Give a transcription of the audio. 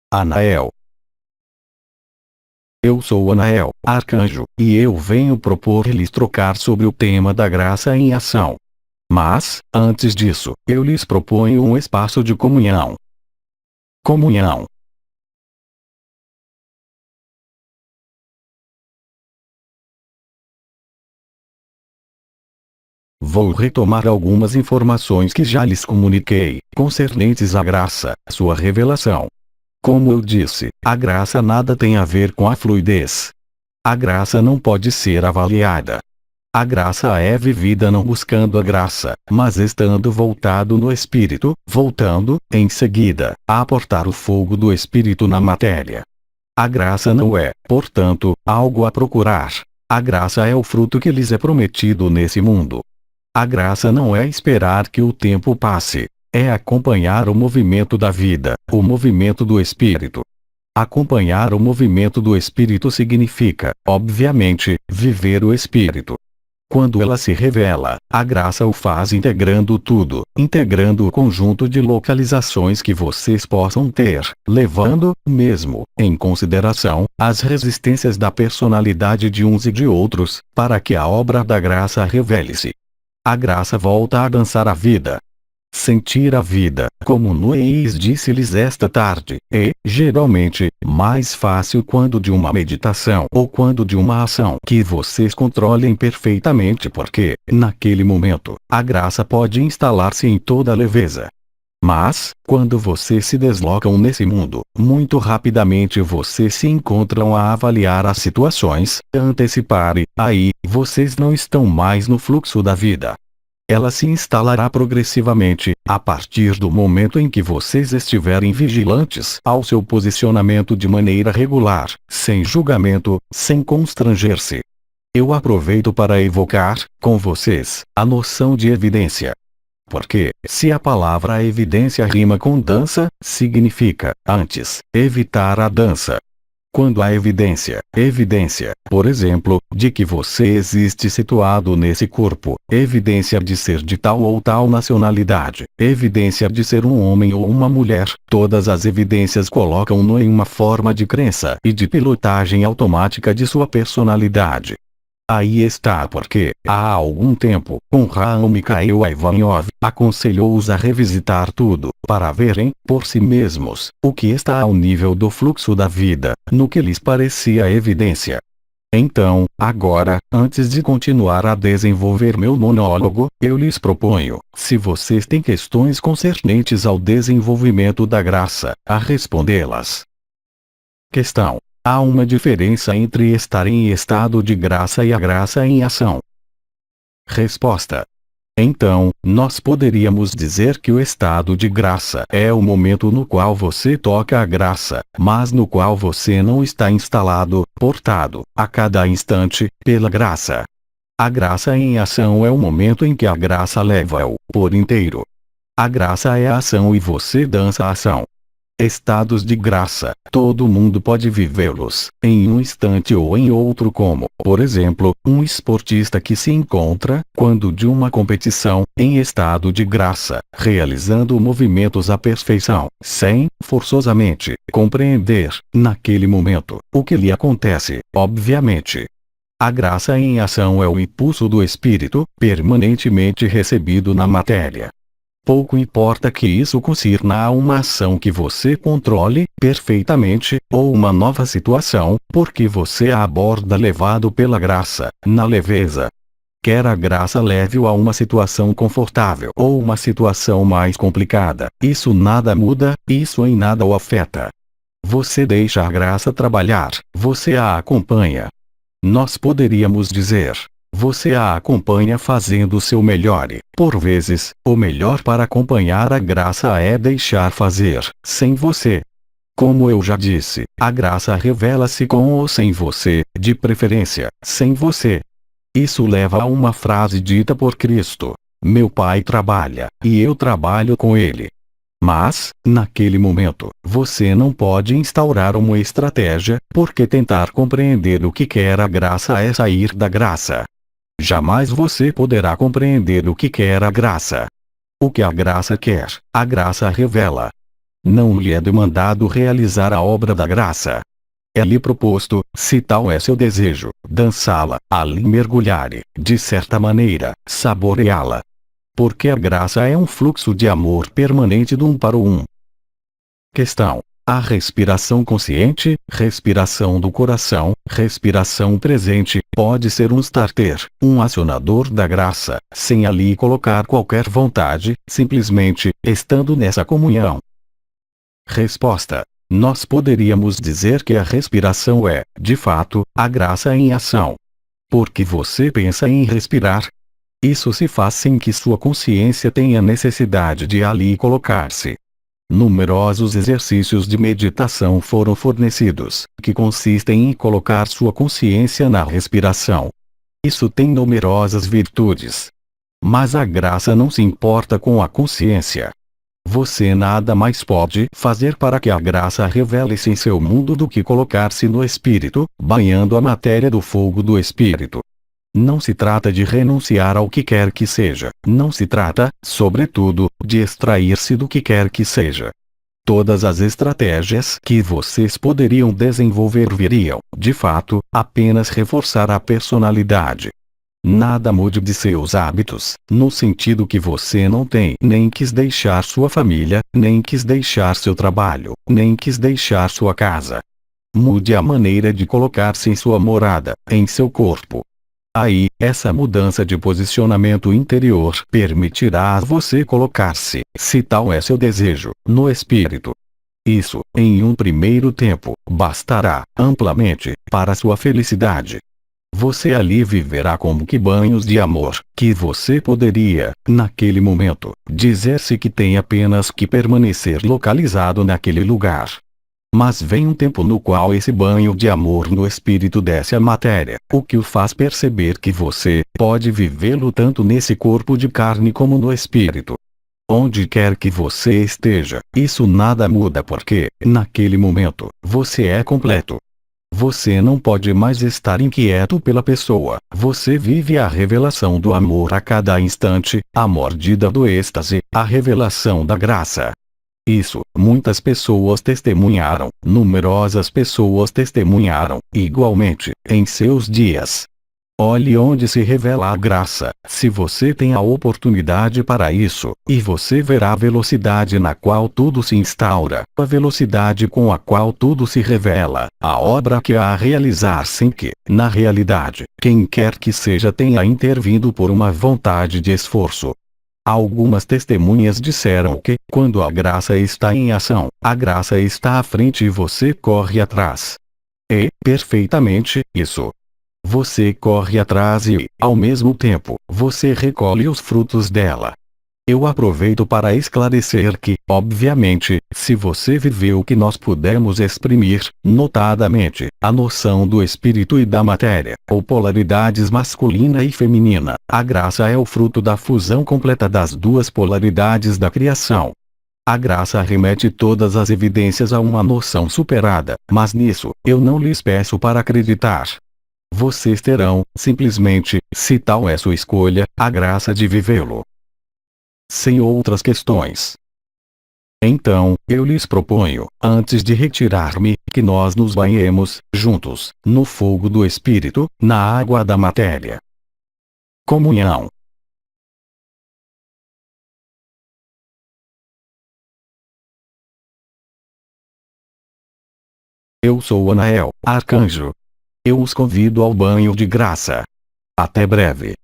Anael. Eu sou Anael, arcanjo, e eu venho propor-lhes trocar sobre o tema da graça em ação. Mas, antes disso, eu lhes proponho um espaço de comunhão. Comunhão. Vou retomar algumas informações que já lhes comuniquei, concernentes à graça, sua revelação. Como eu disse, a graça nada tem a ver com a fluidez. A graça não pode ser avaliada. A graça é vivida não buscando a graça, mas estando voltado no Espírito, voltando, em seguida, a aportar o fogo do Espírito na matéria. A graça não é, portanto, algo a procurar. A graça é o fruto que lhes é prometido nesse mundo. A graça não é esperar que o tempo passe. É acompanhar o movimento da vida, o movimento do Espírito. Acompanhar o movimento do Espírito significa, obviamente, viver o Espírito. Quando ela se revela, a graça o faz integrando tudo, integrando o conjunto de localizações que vocês possam ter, levando, mesmo, em consideração, as resistências da personalidade de uns e de outros, para que a obra da graça revele-se. A graça volta a dançar a vida. Sentir a vida, como Nueis disse-lhes esta tarde, é, geralmente, mais fácil quando de uma meditação ou quando de uma ação que vocês controlem perfeitamente porque, naquele momento, a graça pode instalar-se em toda a leveza. Mas, quando vocês se deslocam nesse mundo, muito rapidamente vocês se encontram a avaliar as situações, a antecipar e, aí, vocês não estão mais no fluxo da vida. Ela se instalará progressivamente, a partir do momento em que vocês estiverem vigilantes ao seu posicionamento de maneira regular, sem julgamento, sem constranger-se. Eu aproveito para evocar, com vocês, a noção de evidência. Porque, se a palavra evidência rima com dança, significa, antes, evitar a dança. Quando há evidência, por exemplo, de que você existe situado nesse corpo, evidência de ser de tal ou tal nacionalidade, evidência de ser um homem ou uma mulher, todas as evidências colocam-no em uma forma de crença e de pilotagem automática de sua personalidade. Aí está porque, há algum tempo, Raul Mikhail Ivanov aconselhou-os a revisitar tudo, para verem, por si mesmos, o que está ao nível do fluxo da vida, no que lhes parecia evidência. Então, agora, antes de continuar a desenvolver meu monólogo, eu lhes proponho, se vocês têm questões concernentes ao desenvolvimento da graça, a respondê-las. Questão. Há uma diferença entre estar em estado de graça e a graça em ação. Resposta. Então, nós poderíamos dizer que o estado de graça é o momento no qual você toca a graça, mas no qual você não está instalado, portado, a cada instante, pela graça. A graça em ação é o momento em que a graça leva-o, por inteiro. A graça é a ação e você dança a ação. Estados de graça, todo mundo pode vivê-los, em um instante ou em outro como, por exemplo, um esportista que se encontra, quando de uma competição, em estado de graça, realizando movimentos à perfeição, sem, forçosamente, compreender, naquele momento, o que lhe acontece, obviamente. A graça em ação é o impulso do espírito, permanentemente recebido na matéria. Pouco importa que isso concirna a uma ação que você controle, perfeitamente, ou uma nova situação, porque você a aborda levado pela graça, na leveza. Quer a graça leve-o a uma situação confortável ou uma situação mais complicada, isso nada muda, isso em nada o afeta. Você deixa a graça trabalhar, você a acompanha. Nós poderíamos dizer. Você a acompanha fazendo o seu melhor e, por vezes, o melhor para acompanhar a graça é deixar fazer, sem você. Como eu já disse, a graça revela-se com ou sem você, de preferência, sem você. Isso leva a uma frase dita por Cristo: meu Pai trabalha, e eu trabalho com ele. Mas, naquele momento, você não pode instaurar uma estratégia, porque tentar compreender o que quer a graça é sair da graça. Jamais você poderá compreender o que quer a graça. O que a graça quer, a graça revela. Não lhe é demandado realizar a obra da graça. É-lhe proposto, se tal é seu desejo, dançá-la, ali mergulhar e, de certa maneira, saboreá-la. Porque a graça é um fluxo de amor permanente do um para o um. Questão: a respiração consciente, respiração do coração, respiração presente, pode ser um starter, um acionador da graça, sem ali colocar qualquer vontade, simplesmente, estando nessa comunhão? Resposta: nós poderíamos dizer que a respiração é, de fato, a graça em ação. Porque você pensa em respirar? Isso se faz sem que sua consciência tenha necessidade de ali colocar-se. Numerosos exercícios de meditação foram fornecidos, que consistem em colocar sua consciência na respiração. Isso tem numerosas virtudes. Mas a graça não se importa com a consciência. Você nada mais pode fazer para que a graça revele-se em seu mundo do que colocar-se no espírito, banhando a matéria do fogo do espírito. Não se trata de renunciar ao que quer que seja, não se trata, sobretudo, de extrair-se do que quer que seja. Todas as estratégias que vocês poderiam desenvolver viriam, de fato, apenas reforçar a personalidade. Nada mude de seus hábitos, no sentido que você não tem nem quis deixar sua família, nem quis deixar seu trabalho, nem quis deixar sua casa. Mude a maneira de colocar-se em sua morada, em seu corpo. Aí, essa mudança de posicionamento interior permitirá a você colocar-se, se tal é seu desejo, no espírito. Isso, em um primeiro tempo, bastará, amplamente, para sua felicidade. Você ali viverá como que banhos de amor, que você poderia, naquele momento, dizer-se que tem apenas que permanecer localizado naquele lugar. Mas vem um tempo no qual esse banho de amor no espírito desce à matéria, o que o faz perceber que você pode vivê-lo tanto nesse corpo de carne como no espírito. Onde quer que você esteja, isso nada muda porque, naquele momento, você é completo. Você não pode mais estar inquieto pela pessoa, você vive a revelação do amor a cada instante, a mordida do êxtase, a revelação da graça. Isso, muitas pessoas testemunharam, numerosas pessoas testemunharam, igualmente, em seus dias. Olhe onde se revela a graça, se você tem a oportunidade para isso, e você verá a velocidade na qual tudo se instaura, a velocidade com a qual tudo se revela, a obra que há a realizar sem que, na realidade, quem quer que seja tenha intervindo por uma vontade de esforço. Algumas testemunhas disseram que, quando a graça está em ação, a graça está à frente e você corre atrás. E, perfeitamente, isso. Você corre atrás e, ao mesmo tempo, você recolhe os frutos dela. Eu aproveito para esclarecer que, obviamente, se você viveu o que nós pudemos exprimir, notadamente, a noção do espírito e da matéria, ou polaridades masculina e feminina, a graça é o fruto da fusão completa das duas polaridades da criação. A graça remete todas as evidências a uma noção superada, mas nisso, eu não lhes peço para acreditar. Vocês terão, simplesmente, se tal é sua escolha, a graça de vivê-lo. Sem outras questões. Então, eu lhes proponho, antes de retirar-me, que nós nos banhemos, juntos, no fogo do espírito, na água da matéria. Comunhão. Eu sou Anael, arcanjo. Eu os convido ao banho de graça. Até breve.